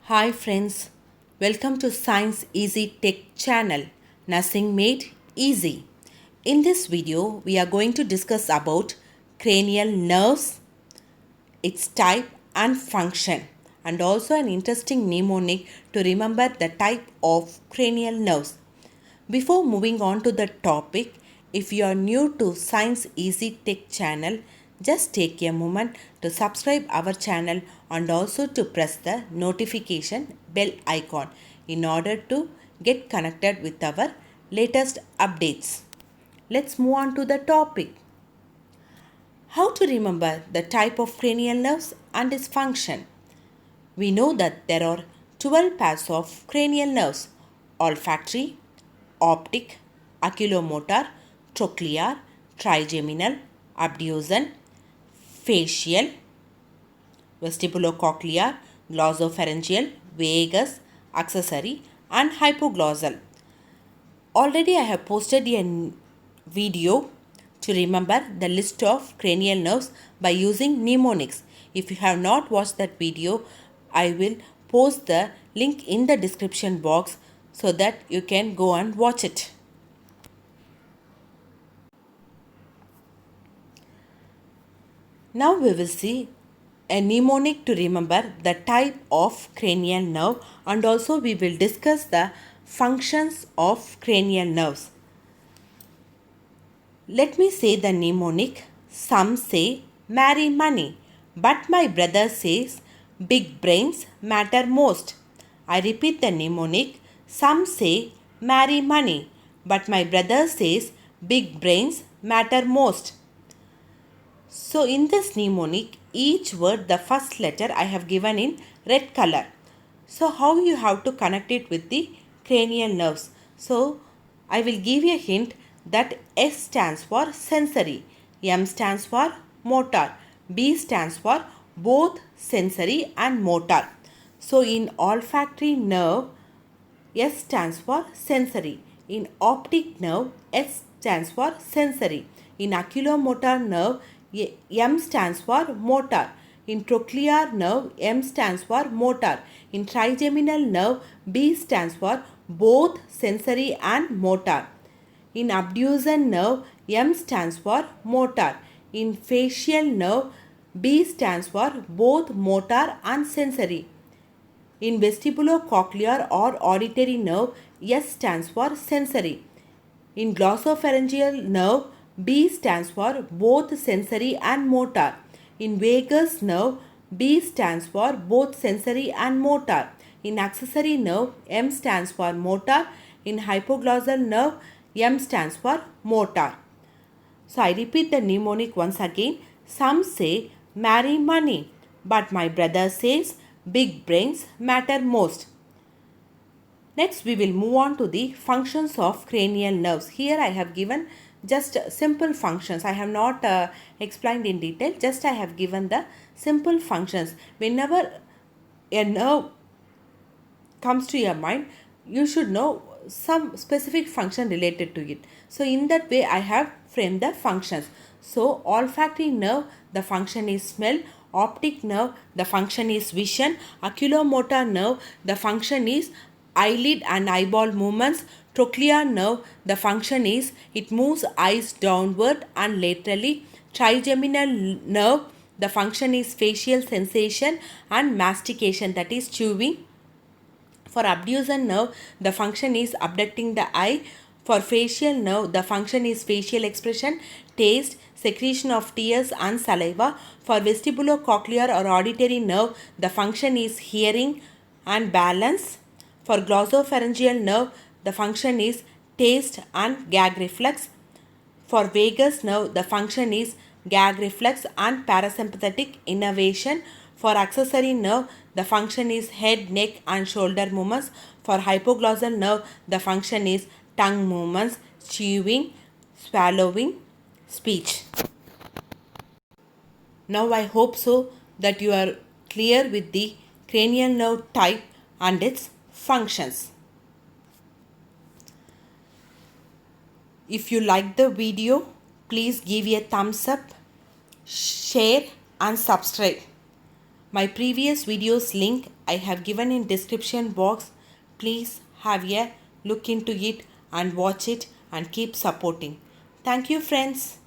Hi friends, welcome to Science Easy Tech channel, Nothing Made Easy. In this video, we are going to discuss about cranial nerves, its type and function, and also an interesting mnemonic to remember the type of cranial nerves. Before moving on to the topic, if you are new to Science Easy Tech channel, just take a moment to subscribe our channel and also to press the notification bell icon in order to get connected with our latest updates. Let's move on to the topic. How to remember the type of cranial nerves and its function? We know that there are 12 pairs of cranial nerves: olfactory, optic, oculomotor, trochlear, trigeminal, abducens, facial, vestibulocochlear, glossopharyngeal, vagus, accessory, and hypoglossal. Already I have posted a video to remember the list of cranial nerves by using mnemonics. If you have not watched that video, I will post the link in the description box so that you can go and watch it. Now we will see a mnemonic to remember the type of cranial nerve, and also we will discuss the functions of cranial nerves. Let me say the mnemonic. Some say marry money, but my brother says big brains matter most. I repeat the mnemonic. Some say marry money, but my brother says big brains matter most. So in this mnemonic, each word, the first letter I have given in red color. So how you have to connect it with the cranial nerves? So I will give you a hint that S stands for sensory, M stands for motor, B stands for both sensory and motor. So in olfactory nerve, S stands for sensory. In optic nerve, S stands for sensory. In oculomotor nerve, M stands for motor. In trochlear nerve, M stands for motor. In trigeminal nerve, B stands for both sensory and motor. In abducens nerve, M stands for motor. In facial nerve, B stands for both motor and sensory. In vestibulocochlear or auditory nerve, S stands for sensory. In glossopharyngeal nerve, B stands for both sensory and motor. In vagus nerve, B stands for both sensory and motor. In accessory nerve, M stands for motor. In hypoglossal nerve, M stands for motor. So I repeat the mnemonic once again. Some say marry money, but my brother says big brains matter most. Next, we will move on to the functions of cranial nerves. Here I have given just simple functions. I have not explained in detail. Just I have given the simple functions. Whenever a nerve comes to your mind, you should know some specific function related to it. So in that way I have framed the functions. So olfactory nerve, the function is smell. Optic nerve, the function is vision. Oculomotor nerve, the function is eyelid and eyeball movements. Trochlear nerve, the function is it moves eyes downward and laterally. Trigeminal nerve, the function is facial sensation and mastication, that is chewing. For abducens nerve, the function is abducting the eye. For facial nerve, the function is facial expression, taste, secretion of tears and saliva. For vestibulocochlear or auditory nerve, the function is hearing and balance. For glossopharyngeal nerve, the function is taste and gag reflex. For vagus nerve, the function is gag reflex and parasympathetic innervation. For accessory nerve, the function is head, neck and shoulder movements. For hypoglossal nerve, the function is tongue movements, chewing, swallowing, speech. Now I hope so that you are clear with the cranial nerve type and its functions. If you like the video, please give a thumbs up, share and subscribe. My previous videos link I have given in description box. Please have a look into it and watch it and keep supporting. Thank you friends.